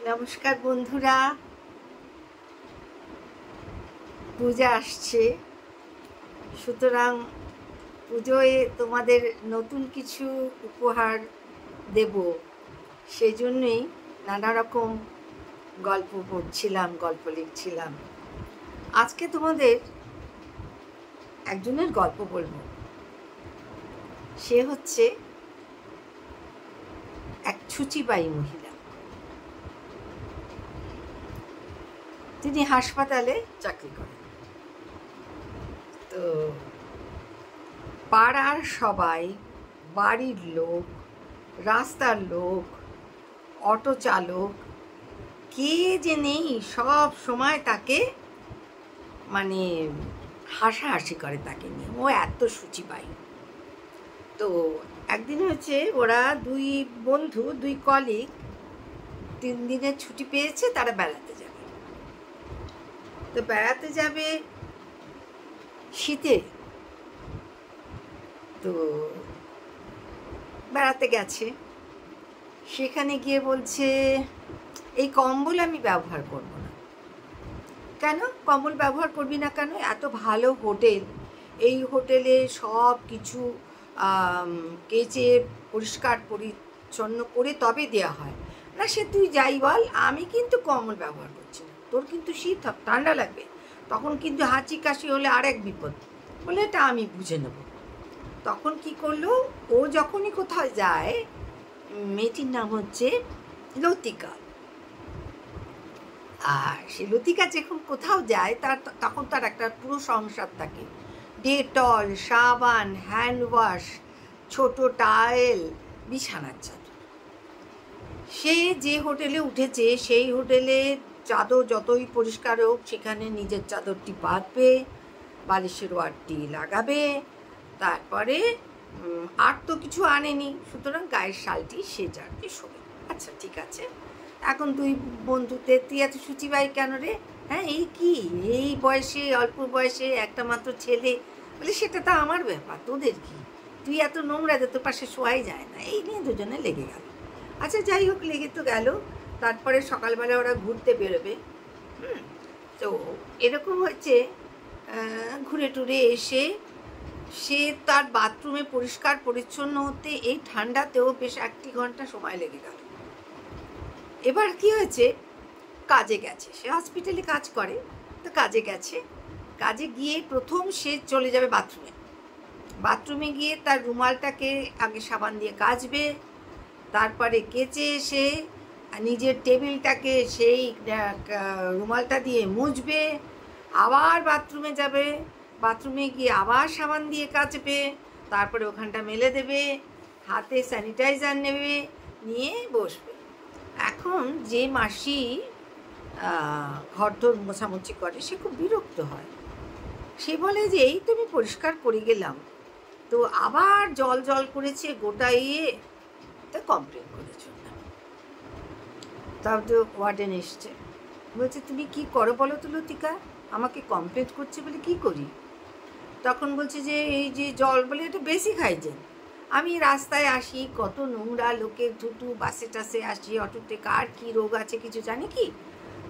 নমস্কার বন্ধুরা, পূজা আসছে, সুতরাং পুজোয় তোমাদের নতুন কিছু উপহার দেব, সেই জন্যই নানা রকম গল্প পড়ছিলাম, গল্প লিখছিলাম। আজকে তোমাদের একজনের গল্প বলবো। সে হচ্ছে এক ছুচিবাই মহিলা। তিনি হাসপাতালে চাকরি করেন। তো পাড়ার সবাই, বাড়ির লোক, রাস্তার লোক, অটো চালক, কে যে নেই, সব সময় তাকে মানে হাসাহাসি করে তাকে নিয়ে। ও এত শুচিবাই। তো একদিন হচ্ছে ওরা দুই বন্ধু, দুই কলিগ 3 দিনের ছুটি পেয়েছে, তারা বেড়াতে যাবে। তো বেড়াতে যাবে শীতে। তো বেড়াতে গেছে, সেখানে গিয়ে বলছে এই কম্বল আমি ব্যবহার করব না। কেন কম্বল ব্যবহার করবি না কেন? এত ভালো হোটেল, এই হোটেলে সব কিছু কেচে পরিষ্কার পরিচ্ছন্ন করে তবে দেওয়া হয় না। সে তুই যাই বল, আমি কিন্তু কম্বল ব্যবহার করছি না। তোর কিন্তু শীত ঠান্ডা লাগবে, তখন কিন্তু হাঁচি কাশি হলে আরেক বিপদ। বলে এটা আমি বুঝে নেব। তখন কি করলো, ও যখনই কোথাও যায়, মেয়েটির নাম হচ্ছে লতিকা। আর সে লতিকা যখন কোথাও যায়, তখন তার একটা পুরো সংসার থাকে। ডেটল, সাবান, হ্যান্ড ওয়াশ, ছোট টাওয়েল, বিছানার চাদর। সে যে হোটেলে উঠেছে, সেই হোটেলে চাদর যতই পরিষ্কার হোক, সেখানে নিজের চাদরটি পাতবে, বালিশের ওয়ারটি লাগাবে, তারপরে আর তো কিছু আনেনি, সুতরাং গায়ের শালটি সে যাবে, শোবে। আচ্ছা ঠিক আছে, এখন তুই বন্ধুতে তুই এত শুচিবাই কেন রে? হ্যাঁ, এই কি এই বয়সে, অল্প বয়সে একটা মাত্র ছেলে? বলে সেটা তো আমার ব্যাপার, তোদের কি? তুই এত নোংরা যে তোর পাশে শোয়াই যায় না। এই নিয়ে দুজনে লেগে গেল। আচ্ছা যাই হোক, লেগে তো গেল। তারপরে সকালবেলা ওরা ঘুরতে বেরোবে। তো এরকম হচ্ছে, ঘুরে টুরে এসে সে তার বাথরুমে পরিষ্কার পরিচ্ছন্ন হতে এই ঠান্ডাতেও বেশ 1 ঘন্টা সময় লেগে গেল। এবার কি হয়েছে, কাজে গেছে, সে হসপিটালে কাজ করে। তো কাজে গেছে, কাজে গিয়ে প্রথম সে চলে যাবে বাথরুমে। বাথরুমে গিয়ে তার রুমালটাকে আগে সাবান দিয়ে কাচবে, তারপরে কেচে এসে নিজের টেবিলটাকে সেই রুমালটা দিয়ে মুছবে, আবার বাথরুমে যাবে, বাথরুমে গিয়ে আবার সাবান দিয়ে কাচবে, তারপরে ওখানটা মেলে দেবে, হাতে স্যানিটাইজার নেবে, নিয়ে বসবে। এখন যে মাসি ঘরদোর মোছামুছি করে, সে খুব বিরক্ত হয়। সে বলে যে এই তুমি পরিষ্কার করে গেলাম, তো আবার জল জল করেছে গোটা ইয়ে, তা কমপ্লেন করেছো না। তাও তো ওয়ার্ডেন এসছে, বলছে তুমি কি করো বলো তো লতিকা, আমাকে কমপ্লেন করছে বলে কি করি? তখন বলছে যে এই যে জল, বলে এটা বেশি হাইজেন। আমি রাস্তায় আসি, কত নোংরা, লোকের ধুতু, বাসে টাসে আসি, অটোতে, কার কী রোগ আছে কিছু জানি কি?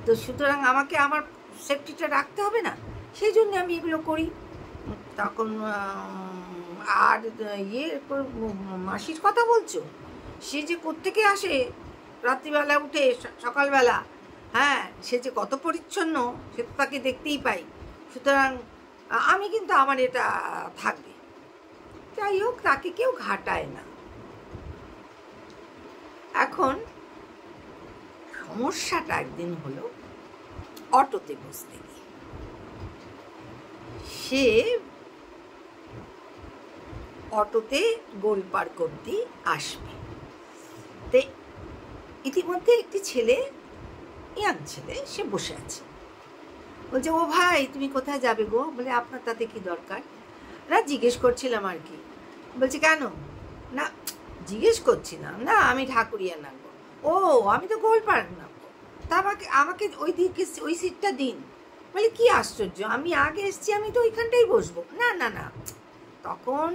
তো সুতরাং আমাকে আমার সেফটিটা রাখতে হবে না, সেই জন্য আমি এগুলো করি। তখন আর মাসির কথা বলছো? সে যে কোত্থেকে আসে রাত্রিবেলা উঠে, সকালবেলা, হ্যাঁ, সে যে কত পরিচ্ছন্ন, সে তো তাকে দেখতেই পাই। সুতরাং আমি কিন্তু আমার এটা থাকবে। যাই হোক, তাকে কেউ ঘাটায় না। এখন সমস্যাটা একদিন হলো, অটোতে বসতে গিয়ে সে অটোতে গোলপাড় করতে আসবে। তো ইতিমধ্যে একটি ছেলে, ইয়াং ছেলে, সে বসে আছে। বলছে ও ভাই তুমি কোথায় যাবে গো? বলে আপনার তাতে কি দরকার? না জিজ্ঞেস করছিলাম আর কি। বলছে কেন? না জিজ্ঞেস করছিলাম না, আমি ঢাকুরিয়া নামবো। ও আমি তো গোলপাড় নামবো, তা আমাকে ওই দিকে ওই সিটটা দিন। বলে কি আশ্চর্য, আমি আগে এসছি, আমি তো ওইখানটাই বসবো। না না না। তখন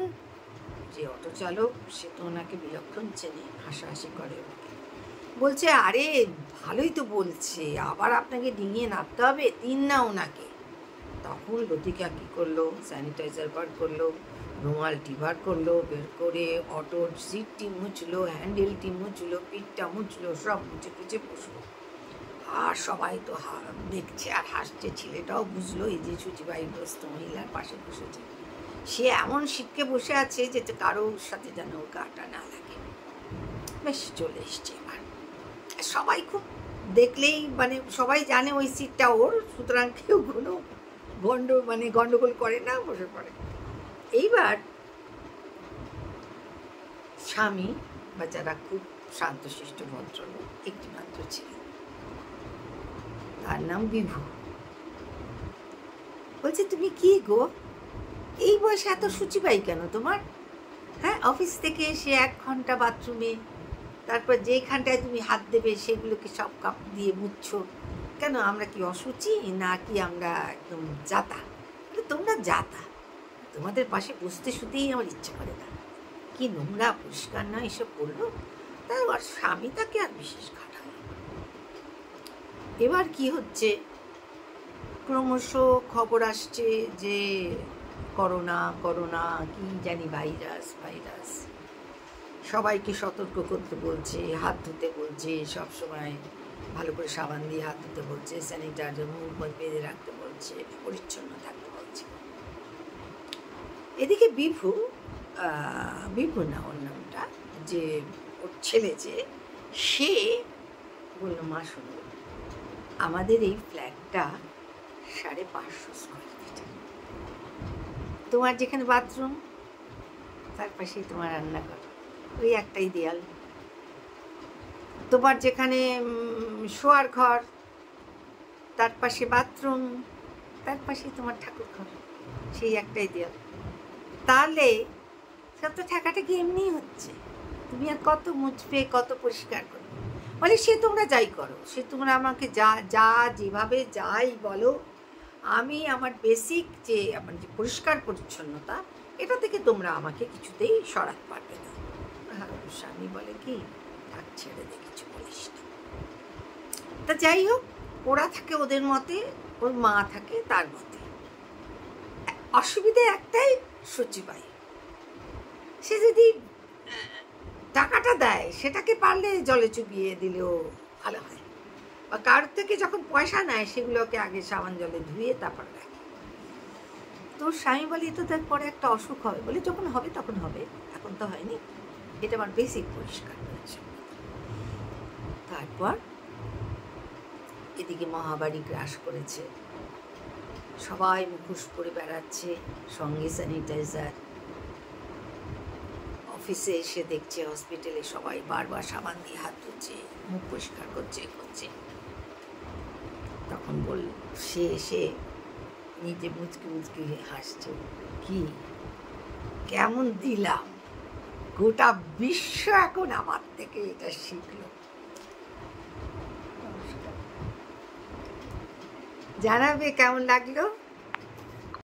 যে অটো চালক, সে তো ওনাকে বিলক্ষণ চেনে, হাসাহাসি করে ওনাকে। বলছে আরে ভালোই তো বলছে, আবার আপনাকে ডিঙিয়ে নামতে হবে, দিন না ওনাকে। তখন লতিকা কী করলো, স্যানিটাইজার বার করলো, রুমালটি বার করলো, বের করে অটোর সিটটি মুছলো, হ্যান্ডেলটি মুছলো, পিঠটা মুছলো, সব মুছে টুছে বসলো। আর সবাই তো দেখছে আর হাসছে। ছেলেটাও বুঝলো এই যে সূচিবাহীগ্রস্ত মহিলার পাশে বসেছে, সে এমন সিটকে বসে আছে যে কারোর সাথে যেন ওর গাটা না লাগে। বেশ চলে এসছে এবার। সবাই খুব দেখলেই মানে সবাই জানে ওই সিটটা ওর, সুতরাং কেউ কোনো গন্ডগোল করে না, বসে পড়ে। এইবার স্বামী বেচারা খুব শান্তশিষ্ট ভদ্রলোক, একটি মাত্র ছিল, তার নাম বিভু। বলছে তুমি কি গো, এই বয়সে এত সূচিবাই কেন তোমার? হ্যাঁ, অফিস থেকে এসে 1 ঘন্টা বাথরুমে, তারপর যেইখানটায় তুমি হাত দেবে সেগুলোকে সব কাপ দিয়ে মুছছো কেন? আমরা কি অসুচি না কি আমরা একদম জাতা? তোমরা জাতা, তোমাদের পাশে বসতে শুধুই আমার ইচ্ছা করে না। কি নোংরা, পরিষ্কার না, এসব বললো। তার স্বামী তাকে আর বিশেষ খাটাল। এবার কি হচ্ছে, ক্রমশ খবর আসছে যে করোনা করোনা কি জানি ভাইরাস, সবাইকে সতর্ক করতে বলছে, হাত ধুতে বলছে, সবসময় ভালো করে সাবান দিয়ে হাত ধুতে বলছে, স্যানিটাইজার মুখ বেঁধে রাখতে বলছে, পরিচ্ছন্ন থাকতে বলছে। এদিকে বিভু না ওর নামটা, যে ওর ছেলে, যে সে বললো মা শোনো, আমাদের এই ফ্ল্যাটটা 550 স্কোয়ার ফিট, তোমার যেখানে বাথরুম তার পাশেই তোমার রান্নাঘর, ওই একটাই দেয়াল, তোমার যেখানে শোয়ার ঘর তার পাশে বাথরুম, তার পাশে তোমার ঠাকুর ঘর, সেই একটাই দেয়াল। তাহলে সব তো ঠেকাঠেকি এমনিই হচ্ছে, তুমি আর কত মুছবে, কত পরিষ্কার করবে? বলে সে তোমরা যাই করো, সে তোমরা আমাকে যা যেভাবে যাই বলো, আমি আমার বেসিক যে আমার যে পরিষ্কার পরিচ্ছন্নতা, এটা থেকে তোমরা আমাকে কিছুতেই সরাতে পারবে না। স্বামী বলে কি, থাক ছেড়ে দে, কিছু বলিস না। তা যাই হোক, ওরা থাকে ওদের মতে, ওর মা থাকে তার মতে। অসুবিধা একটাই, সচিবাই সে যদি টাকাটা দেয় সেটাকে পারলে জলে চুবিয়ে দিলেও ভালো হয়, বা কার থেকে যখন পয়সা নেয় সেগুলোকে আগে সাবান জলে ধুয়ে তারপর রাখে। তোর স্বামী বলে তো তার পরে একটা অসুখ হবে, বলে যখন হবে তখন হবে, এখন তো হয়নি, এটা আমার বেসিক পরিষ্কার করেছে। তারপর এদিকে মহামারী গ্রাস করেছে, সবাই মুখোশ পরে বেড়াচ্ছে, সঙ্গে স্যানিটাইজার। অফিসে এসে দেখছে হসপিটালে সবাই বারবার সাবান দিয়ে হাত ধুচ্ছে, মুখ পরিষ্কার করছে। তখন বলল, সে এসে নিজে মুচকি হাসছে, কি কেমন দিলাম, গোটা বিশ্ব এখন আমার থেকে এটা শিখলো। জানাবে কেমন লাগলো।